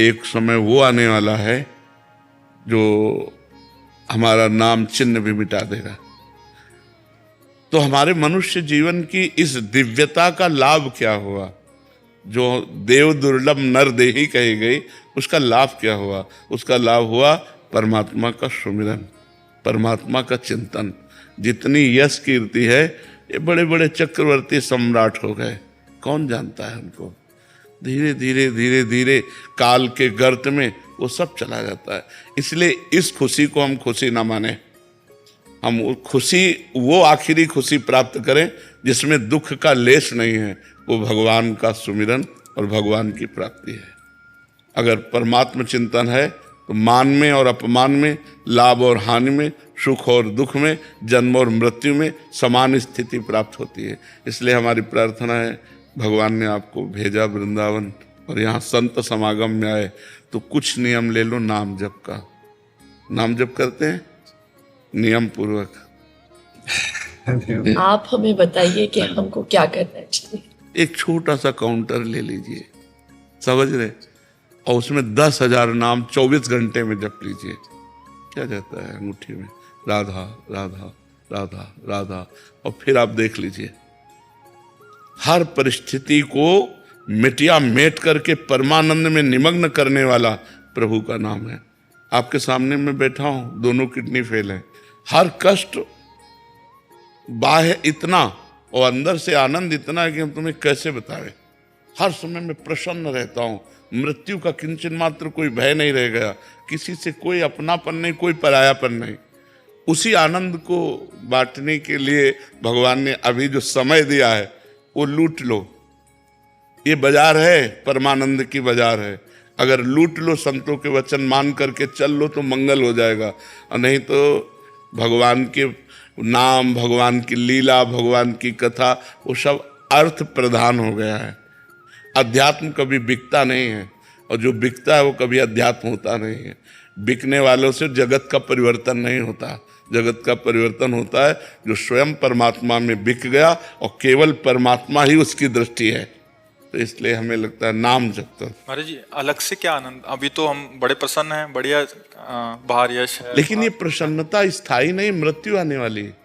एक समय वो आने वाला है जो हमारा नाम चिन्ह भी मिटा देगा। तो हमारे मनुष्य जीवन की इस दिव्यता का लाभ क्या हुआ? जो देव दुर्लभ नर देही कही गई, उसका लाभ क्या हुआ? उसका लाभ हुआ परमात्मा का सुमिरन, परमात्मा का चिंतन। जितनी यश कीर्ति है, ये बड़े बड़े चक्रवर्ती सम्राट हो गए, कौन जानता है उनको? धीरे धीरे धीरे धीरे काल के गर्त में वो सब चला जाता है। इसलिए इस खुशी को हम खुशी ना माने, हम खुशी, वो आखिरी खुशी प्राप्त करें जिसमें दुख का लेश नहीं है। वो भगवान का सुमिरन और भगवान की प्राप्ति है। अगर परमात्मा चिंतन है तो मान में और अपमान में, लाभ और हानि में, सुख और दुख में, जन्म और मृत्यु में समान स्थिति प्राप्त होती है। इसलिए हमारी प्रार्थना है, भगवान ने आपको भेजा वृंदावन और यहाँ संत समागम में आए तो कुछ नियम ले लो नाम जप का। नाम जप करते हैं नियम पूर्वक। आप हमें बताइए कि हमको क्या करना चाहिए। एक छोटा सा काउंटर ले लीजिए, समझ रहे, और उसमें 10,000 नाम 24 घंटे में जप लीजिए। क्या जाता है अंगूठी में? राधा राधा राधा राधा। और फिर आप देख लीजिए, हर परिस्थिति को मिटिया मेट करके परमानंद में निमग्न करने वाला प्रभु का नाम है। आपके सामने मैं बैठा हूं, दोनों किडनी फेल है, हर कष्ट बाह्य इतना और अंदर से आनंद इतना है कि हम तुम्हें कैसे बताएं। हर समय मैं प्रसन्न रहता हूं, मृत्यु का किंचन मात्र कोई भय नहीं रह गया, किसी से कोई अपनापन नहीं, कोई परायापन नहीं। उसी आनंद को बांटने के लिए भगवान ने अभी जो समय दिया है वो लूट लो। ये बाजार है, परमानंद की बाजार है। अगर लूट लो, संतों के वचन मान करके चल लो तो मंगल हो जाएगा, और नहीं तो भगवान के नाम, भगवान की लीला, भगवान की कथा, वो सब अर्थ प्रधान हो गया है। अध्यात्म कभी बिकता नहीं है, और जो बिकता है वो कभी अध्यात्म होता नहीं है। बिकने वालों से जगत का परिवर्तन नहीं होता। जगत का परिवर्तन होता है जो स्वयं परमात्मा में बिक गया और केवल परमात्मा ही उसकी दृष्टि है। तो इसलिए हमें लगता है नाम जप करो। महाराज जी, अलग से क्या आनंद, अभी तो हम बड़े प्रसन्न हैं, बढ़िया बाहर यश है, लेकिन ये प्रसन्नता स्थायी नहीं, मृत्यु आने वाली है।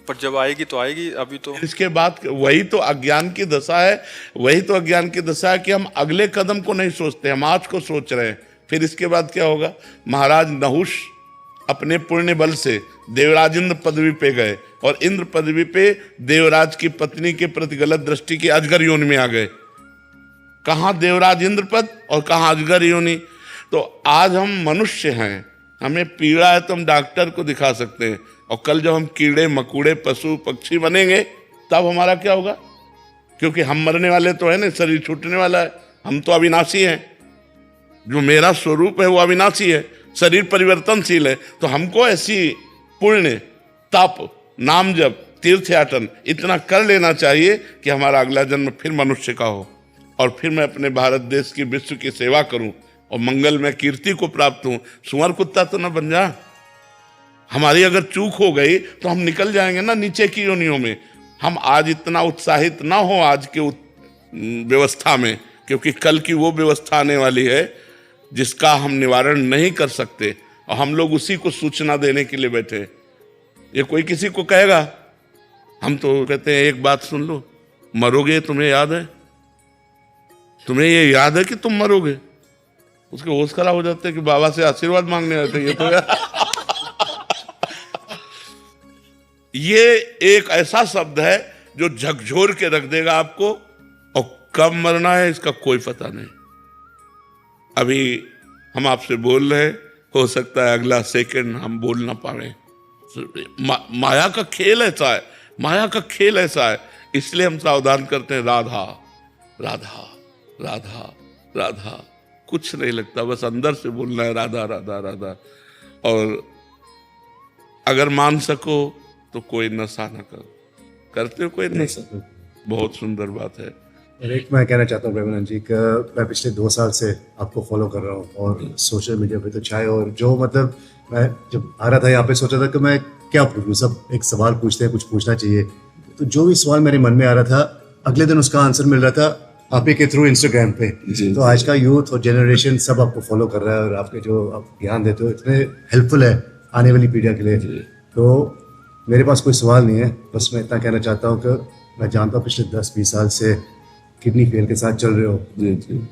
पर जब आएगी तो आएगी, अभी तो इसके बाद वही तो अज्ञान की दशा है, वही तो अज्ञान की दशा है कि हम अगले कदम को नहीं सोचते, हम आज को सोच रहे हैं। फिर इसके बाद क्या होगा? महाराज नहुष अपने पुण्य बल से देवराज इंद्र पदवी पे गए, और इंद्र पदवी पे देवराज की पत्नी के प्रति गलत दृष्टि की अजगर योनि में आ गए। कहाँ देवराज इंद्र पद और कहाँ अजगर योनि। तो आज हम मनुष्य हैं, हमें पीड़ा है तो हम डॉक्टर को दिखा सकते हैं, और कल जब हम कीड़े मकोड़े पशु पक्षी बनेंगे तब हमारा क्या होगा? क्योंकि हम मरने वाले तो है ना, शरीर छूटने वाला है, हम तो अविनाशी हैं। जो मेरा स्वरूप है वो अविनाशी है, शरीर परिवर्तनशील है। तो हमको ऐसी पुण्य, तप, नाम जप, तीर्थ याटन इतना कर लेना चाहिए कि हमारा अगला जन्म फिर मनुष्य का हो, और फिर मैं अपने भारत देश की, विश्व की सेवा करूं और मंगल में कीर्ति को प्राप्त हूं। सुअर कुत्ता तो ना बन जा। हमारी अगर चूक हो गई तो हम निकल जाएंगे ना नीचे की योनियों में। हम आज इतना उत्साहित ना हो आज के व्यवस्था में, क्योंकि कल की वो व्यवस्था आने वाली है जिसका हम निवारण नहीं कर सकते, और हम लोग उसी को सूचना देने के लिए बैठे। ये कोई किसी को कहेगा, हम तो कहते हैं एक बात सुन लो, मरोगे, तुम्हें याद है? तुम्हें ये याद है कि तुम मरोगे? उसके होश खराब हो जाते हैं कि बाबा से आशीर्वाद मांगने आते ये तो ये एक ऐसा शब्द है जो झकझोर के रख देगा आपको, और कब मरना है इसका कोई पता नहीं। अभी हम आपसे बोल रहे, हो सकता है अगला सेकंड हम बोल ना पाए। माया का खेल ऐसा है, माया का खेल ऐसा है, इसलिए हम सावधान करते हैं। राधा राधा राधा राधा, कुछ नहीं लगता, बस अंदर से बोलना है राधा राधा राधा। और अगर मान सको तो कोई नशा न करो। करते हो कोई नशा? बहुत सुंदर बात है। एक मैं कहना चाहता हूँ प्रेमानंद जी का, मैं पिछले 2 साल से आपको फॉलो कर रहा हूँ, और सोशल मीडिया पे तो चाहे, और जो मतलब मैं जब आ रहा था यहाँ पे सोचा था कि मैं क्या पूछूँ, सब एक सवाल पूछते हैं, कुछ पूछना चाहिए। तो जो भी सवाल मेरे मन में आ रहा था, अगले दिन उसका आंसर मिल रहा था आप ही के थ्रू इंस्टाग्राम पे। जी, तो आज का यूथ और जनरेशन सब आपको फॉलो कर रहा है और आपके जो आप ज्ञान देते हो इतने हेल्पफुल है आने वाली पीढ़ी के लिए। तो मेरे पास कोई सवाल नहीं है, बस मैं इतना कहना चाहता हूँ कि मैं जानता हूँ पिछले 10-20 साल से किडनी फेल के साथ चल रहे हो। जी जी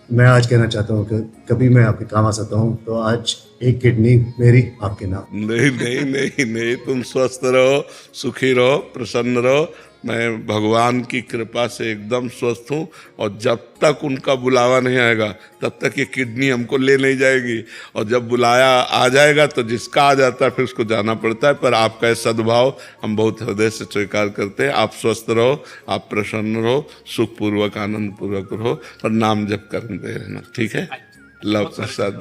मैं आज कहना चाहता हूँ कि कभी मैं आपके काम आ सकता हूँ तो आज एक किडनी मेरी आपके नाम। नहीं नहीं नहीं नहीं, तुम स्वस्थ रहो, सुखी रहो, प्रसन्न रहो। मैं भगवान की कृपा से एकदम स्वस्थ हूँ और जब तक उनका बुलावा नहीं आएगा तब तक ये किडनी हमको ले नहीं जाएगी, और जब बुलाया आ जाएगा तो जिसका आ जाता है फिर उसको जाना पड़ता है। पर आपका ये सद्भाव हम बहुत हृदय से स्वीकार करते हैं। आप स्वस्थ रहो, आप प्रसन्न रहो, सुखपूर्वक आनंद पूर्वक रहो, और नाम जप करते रहना, ठीक है? लव प्रसाद